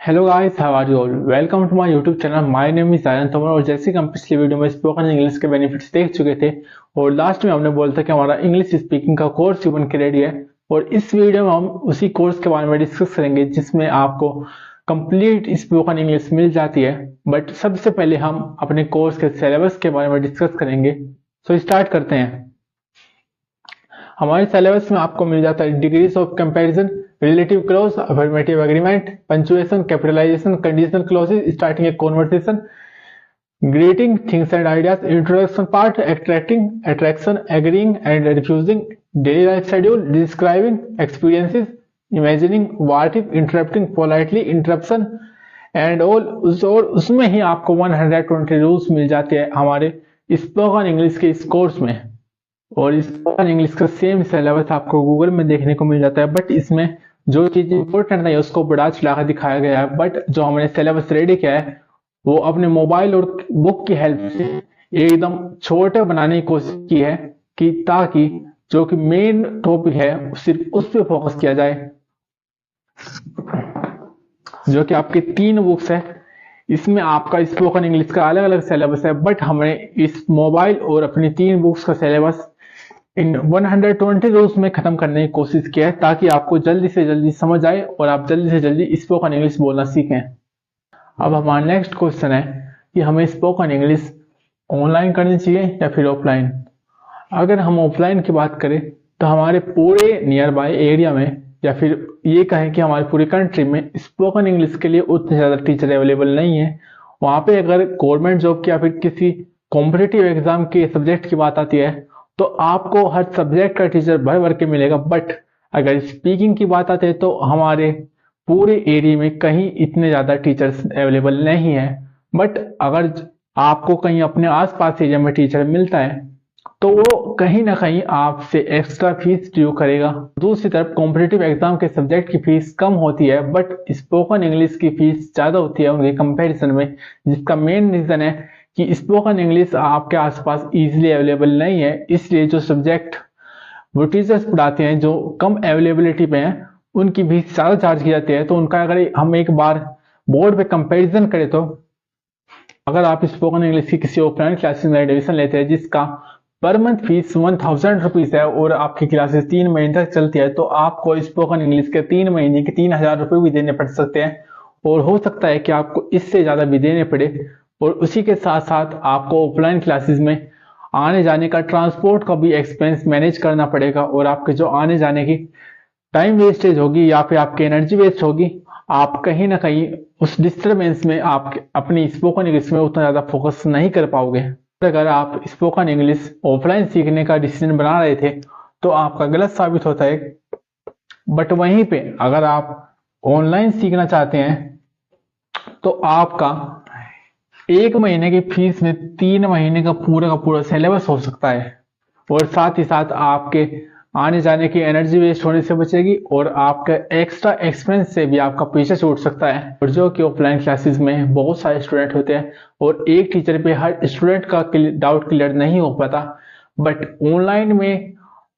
Hello guys, how are you all? Welcome to my YouTube channel. My name is Ayan Tomar. और जैसे कि हम पिछली वीडियो में स्पोकन इंग्लिश के बेनिफिट्स देख चुके थे और लास्ट में हमने बोला था कि हमारा इंग्लिश स्पीकिंग का कोर्स बन के रेडी है। और इस वीडियो में हम उसी कोर्स के बारे में डिस्कस करेंगे जिसमें आपको कंप्लीट स्पोकन इंग्लिश मिल जाती है। बट सबसे पहले हम अपने कोर्स के सिलेबस के बारे में डिस्कस करेंगे। सो स्टार्ट करते हैं। हमारे सिलेबस में आपको मिल जाता है degrees of comparison, relative clause, affirmative agreement, punctuation, capitalisation, conditional clauses, starting a conversation, greeting, things and ideas, introduction part, attracting, attraction, agreeing and refusing, daily life schedule, describing experiences, imagining, what if, interrupting politely, interruption and all. और उसमें ही आपको 120 rules मिल जाते हैं हमारे spoken English के इस course में। और स्पोकन इंग्लिश का सेम सिलेबस आपको गूगल में देखने को मिल जाता है, बट इसमें जो चीज इंपॉर्टेंट नहीं है उसको बढ़ा चढ़ा कर दिखाया गया है। बट जो हमने सिलेबस रेडी किया है वो अपने मोबाइल और बुक की हेल्प से एकदम छोटे बनाने की कोशिश की है कि ताकि जो कि मेन टॉपिक है सिर्फ उस पर फोकस किया जाए। जो कि आपकी 3 बुक्स है, इसमें आपका स्पोकन इंग्लिश का अलग अलग सिलेबस है, बट हमने इस मोबाइल और अपनी 3 बुक्स का सिलेबस इन 120 रूल्स में खत्म करने की कोशिश की है ताकि आपको जल्दी से जल्दी समझ आए और आप जल्दी से जल्दी स्पोकन इंग्लिश बोलना सीखें। अब हमारा नेक्स्ट क्वेश्चन है कि हमें स्पोकन इंग्लिश ऑनलाइन करनी चाहिए या फिर ऑफलाइन। अगर हम ऑफलाइन की बात करें तो हमारे पूरे नियर बाय एरिया में या फिर ये कहें कि हमारी पूरी कंट्री में स्पोकन इंग्लिश के लिए उतने ज़्यादा टीचर अवेलेबल नहीं है। वहाँ पे अगर गवर्नमेंट जॉब की या फिर किसी कॉम्पिटिटिव एग्जाम के सब्जेक्ट की बात आती है तो आपको हर सब्जेक्ट का टीचर भर भर के मिलेगा। बट अगर स्पीकिंग की बात आती है तो हमारे पूरे एरिया में कहीं इतने ज़्यादा टीचर्स अवेलेबल नहीं है। बट अगर आपको कहीं अपने आसपास एरिया में टीचर मिलता है तो वो कहीं ना कहीं आपसे एक्स्ट्रा फीस ड्यू करेगा। दूसरी तरफ कॉम्पिटिटिव एग्जाम के सब्जेक्ट की फीस कम होती है बट स्पोकन इंग्लिश की फीस ज़्यादा होती है उनके कंपैरिजन में, जिसका मेन रीज़न है कि स्पोकन इंग्लिश आपके आसपास इजीली अवेलेबल नहीं है। इसलिए जो सब्जेक्ट वो टीचर्स पढ़ाते हैं जो कम अवेलेबिलिटी पे हैं उनकी फीस ज़्यादा चार्ज की जाती है। तो उनका अगर हम एक बार बोर्ड पे कंपैरिजन करें तो अगर आप स्पोकन इंग्लिश की किसी ऑफलाइन क्लासेस में एडमिशन लेते हैं जिसका पर मंथ फीस 1000 रुपीज़ है और आपकी क्लासेस 3 महीने तक चलती है तो आपको स्पोकन इंग्लिश के 3 महीने के 3000 रुपये भी देने पड़ सकते हैं। और हो सकता है कि आपको इससे ज़्यादा भी देने पड़े। और उसी के साथ साथ आपको ऑफलाइन क्लासेस में आने जाने का ट्रांसपोर्ट का भी एक्सपेंस मैनेज करना पड़ेगा और आपके जो आने जाने की टाइम वेस्टेज होगी या फिर आपकी एनर्जी वेस्ट होगी, आप कहीं ना कहीं उस डिस्टर्बेंस में आप अपनी स्पोकन इंग्लिश में उतना ज़्यादा फोकस नहीं कर पाओगे। अगर आप स्पोकन इंग्लिश ऑफलाइन सीखने का डिसीजन बना रहे थे तो आपका गलत साबित होता है। बट वहीं पे अगर आप ऑनलाइन सीखना चाहते हैं तो आपका 1 महीने की फीस में 3 महीने का पूरा सिलेबस हो सकता है। और साथ ही साथ आपके आने जाने की एनर्जी वेस्ट होने से बचेगी और आपका एक्स्ट्रा एक्सपेंस से भी आपका पीछे छूट सकता है। और जो कि ऑफलाइन क्लासेस में बहुत सारे स्टूडेंट होते हैं और एक टीचर पे हर स्टूडेंट का डाउट क्लियर नहीं हो पाता। बट ऑनलाइन में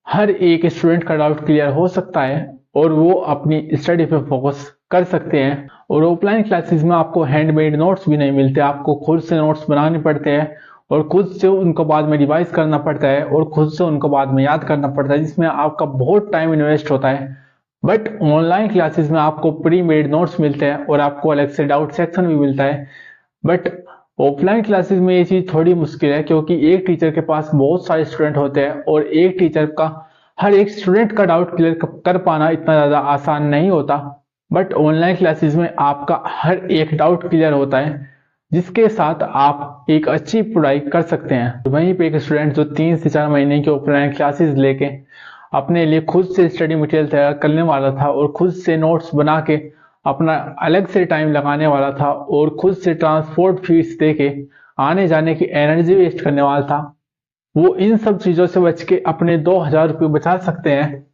हर एक स्टूडेंट का डाउट क्लियर हो सकता है और वो अपनी स्टडी पे फोकस कर सकते हैं। और ऑफलाइन क्लासेस में आपको हैंडमेड नोट्स भी नहीं मिलते, आपको खुद से नोट्स बनाने पड़ते हैं और खुद से उनको बाद में रिवाइज करना पड़ता है और खुद से उनको बाद में याद करना पड़ता है, जिसमें आपका बहुत टाइम इन्वेस्ट होता है। बट ऑनलाइन क्लासेस में आपको प्री मेड नोट्स मिलते हैं और आपको अलग से डाउट सेक्शन भी मिलता है। बट ऑफलाइन क्लासेस में ये चीज़ थोड़ी मुश्किल है क्योंकि एक टीचर के पास बहुत सारे स्टूडेंट होते हैं और एक टीचर का हर एक स्टूडेंट का डाउट क्लियर कर पाना इतना ज़्यादा आसान नहीं होता। बट ऑनलाइन क्लासेस में आपका हर एक डाउट क्लियर होता है जिसके साथ आप एक अच्छी पढ़ाई कर सकते हैं। वहीं पे एक स्टूडेंट जो 3 से 4 महीने की ऑफलाइन क्लासेस लेके अपने लिए खुद से स्टडी मटेरियल तैयार करने वाला था और खुद से नोट्स बना के अपना अलग से टाइम लगाने वाला था और खुद से ट्रांसपोर्ट फीस दे के आने जाने की एनर्जी वेस्ट करने वाला था, वो इन सब चीज़ों से बच के अपने 2000 रुपये बचा सकते हैं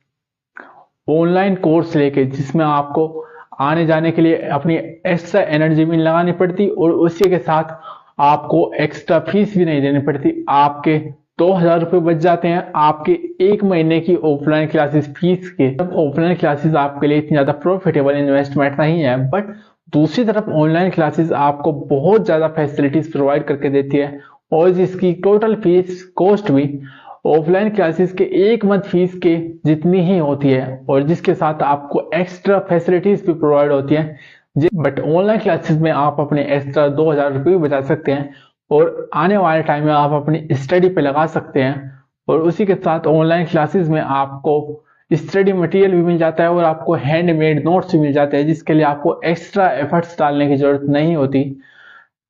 ऑनलाइन कोर्स लेके, जिसमें आपको आने जाने के लिए अपनी एक्स्ट्रा एनर्जी भी लगानी पड़ती और उसी के साथ आपको एक्स्ट्रा फीस भी नहीं देनी पड़ती। आपके 2000 रुपये बच जाते हैं आपके 1 महीने की ऑफलाइन क्लासेस फीस के। जब ऑफलाइन क्लासेस आपके लिए इतनी ज़्यादा प्रॉफिटेबल इन्वेस्टमेंट नहीं है बट दूसरी तरफ ऑनलाइन क्लासेस आपको बहुत ज़्यादा फैसिलिटीज प्रोवाइड करके देती है और जिसकी टोटल फीस कॉस्ट भी ऑफलाइन क्लासेस के 1 मंथ फीस के जितनी ही होती है और जिसके साथ आपको एक्स्ट्रा फैसिलिटीज भी प्रोवाइड होती है। बट ऑनलाइन क्लासेस में आप अपने एक्स्ट्रा 2,000 रुपये भी बचा सकते हैं और आने वाले टाइम में आप अपनी स्टडी पे लगा सकते हैं। और उसी के साथ ऑनलाइन क्लासेस में आपको स्टडी मटेरियल भी मिल जाता है और आपको हैंडमेड नोट्स भी मिल जाते हैं जिसके लिए आपको एक्स्ट्रा एफर्ट्स डालने की जरूरत नहीं होती।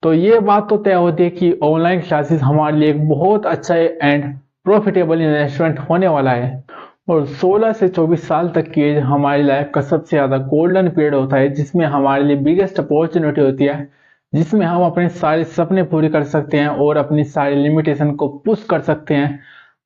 तो ये बात तो तय होती है कि ऑनलाइन क्लासेस हमारे लिए एक बहुत अच्छा एंड प्रॉफिटेबल इन्वेस्टमेंट होने वाला है। और 16 से 24 साल तक की एज हमारी लाइफ का सबसे ज़्यादा गोल्डन पीरियड होता है जिसमें हमारे लिए बिगेस्ट अपॉर्चुनिटी होती है, जिसमें हम अपने सारे सपने पूरे कर सकते हैं और अपनी सारी लिमिटेशन को पुश कर सकते हैं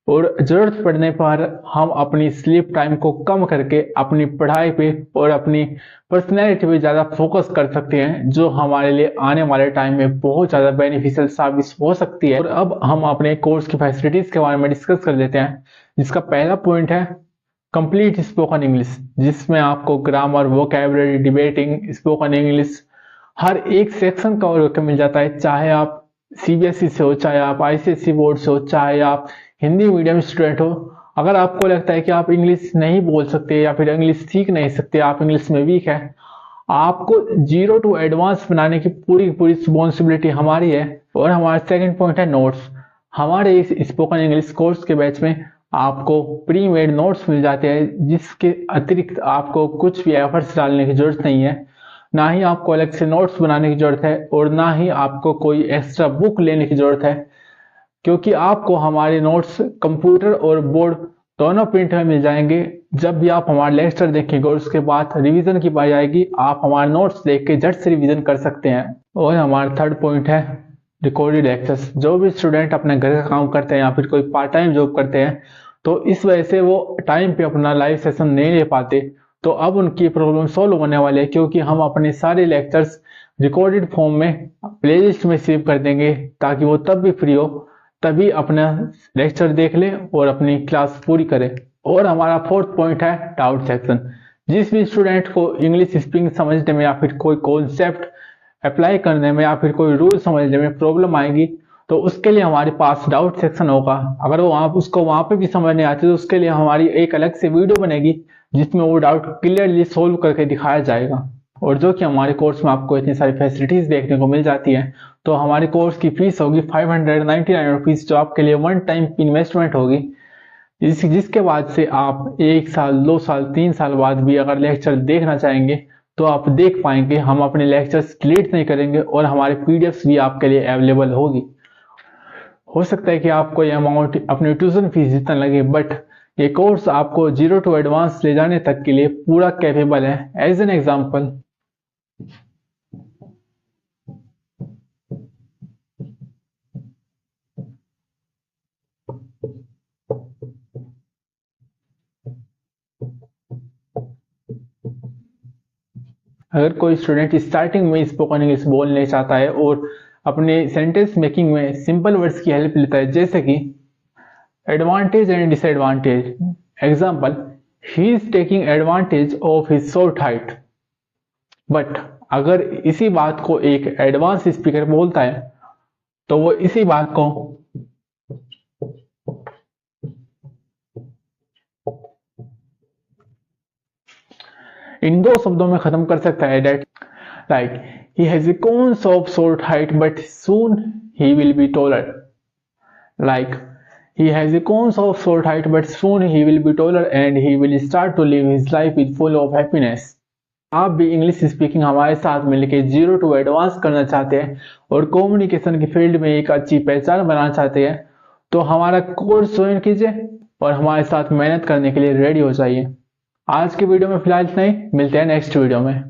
और ज़रूरत पड़ने पर हम अपनी स्लीप टाइम को कम करके अपनी पढ़ाई पे और अपनी पर्सनैलिटी पे ज़्यादा फोकस कर सकते हैं, जो हमारे लिए आने वाले टाइम में बहुत ज़्यादा बेनिफिशियल साबित हो सकती है। और अब हम अपने कोर्स की फैसिलिटीज़ के बारे में डिस्कस कर लेते हैं, जिसका पहला पॉइंट है कंप्लीट स्पोकन इंग्लिश, जिसमें आपको grammar, vocabulary, debating, spoken English हर एक सेक्शन कवर करके मिल जाता है। चाहे आप सीबीएसई से हो, चाहे आप आईसीएसई बोर्ड से हो, चाहे आप हिंदी मीडियम स्टूडेंट हो, अगर आपको लगता है कि आप इंग्लिश नहीं बोल सकते या फिर इंग्लिश सीख नहीं सकते, आप इंग्लिश में वीक है, आपको 0 टू एडवांस बनाने की पूरी पूरी रिस्पॉन्सिबिलिटी हमारी है। और हमारा सेकंड पॉइंट है नोट्स। हमारे इस स्पोकन इंग्लिश कोर्स के बैच में आपको प्री मेड नोट्स मिल जाते हैं जिसके अतिरिक्त आपको कुछ भी एफर्ट्स डालने की जरूरत नहीं है, ना ही आपको अलग से नोट्स बनाने की जरूरत है और ना ही आपको कोई एक्स्ट्रा बुक लेने की जरूरत है, क्योंकि आपको हमारे नोट्स कंप्यूटर और बोर्ड दोनों प्रिंट में मिल जाएंगे। जब भी आप हमारे लेक्चर देखेंगे और उसके बाद रिवीजन की बारी आएगी, आप हमारे नोट्स देख के झट से रिवीजन कर सकते हैं। और हमारा थर्ड पॉइंट है रिकॉर्डेड लेक्चर्स। जो भी स्टूडेंट अपने घर का काम करते हैं या फिर कोई पार्ट टाइम जॉब करते हैं, तो इस वजह से वो टाइम पे अपना लाइव सेशन नहीं ले पाते, तो अब उनकी प्रॉब्लम सॉल्व होने वाली है, क्योंकि हम अपने सारे लेक्चर्स रिकॉर्डेड फॉर्म में प्लेलिस्ट में सेव कर देंगे ताकि वो तब भी फ्री हो तभी अपना लेक्चर देख ले और अपनी क्लास पूरी करे। और हमारा फोर्थ पॉइंट है डाउट सेक्शन। जिस भी स्टूडेंट को इंग्लिश स्पीकिंग समझने में या फिर कोई कॉन्सेप्ट अप्लाई करने में या फिर कोई रूल समझने में प्रॉब्लम आएगी, तो उसके लिए हमारे पास डाउट सेक्शन होगा। अगर वो उसको वहां पे भी समझ नहीं आती तो उसके लिए हमारी एक अलग से वीडियो बनेगी जिसमें वो डाउट क्लियरली सोल्व करके दिखाया जाएगा। और जो कि हमारे कोर्स में आपको इतनी सारी फैसिलिटीज देखने को मिल जाती है, तो हमारे कोर्स की फीस होगी 599 रुपीज, जो आपके लिए 1 टाइम इन्वेस्टमेंट होगी, जिसके बाद से आप 1 साल, 2 साल, 3 साल बाद भी अगर लेक्चर देखना चाहेंगे तो आप देख पाएंगे। हम अपने लेक्चर्स डिलीट नहीं करेंगे और हमारे पीडीएफ्स भी आपके लिए अवेलेबल होगी। हो सकता है कि आपको ये अमाउंट अपनी ट्यूशन फीस जितना लगे, बट ये कोर्स आपको 0 टू एडवांस ले जाने तक के लिए पूरा कैपेबल है। एज एन एग्जाम्पल, अगर कोई स्टूडेंट स्टार्टिंग में स्पोकन इंग्लिश बोलने चाहता है और अपने सेंटेंस मेकिंग में सिंपल वर्ड्स की हेल्प लेता है, जैसे कि advantage and disadvantage. Example, he is taking advantage of his short height. But अगर इसी बात को एक एडवांस स्पीकर बोलता है तो वो इसी बात को इन 2 शब्दों में खत्म कर सकता है, that like he has a cons of short height but soon he will be taller. Like he has a cons of short height but soon he will be taller and he will start to live his life with full of happiness। आप भी English speaking हमारे साथ मिलकर 0 to advance करना चाहते हैं और communication की फील्ड में एक अच्छी पहचान बनाना चाहते हैं, तो हमारा कोर्स ज्वाइन कीजिए और हमारे साथ मेहनत करने के लिए रेडी हो जाइए। आज के वीडियो में फिलहाल इतना ही, मिलते हैं नेक्स्ट वीडियो में।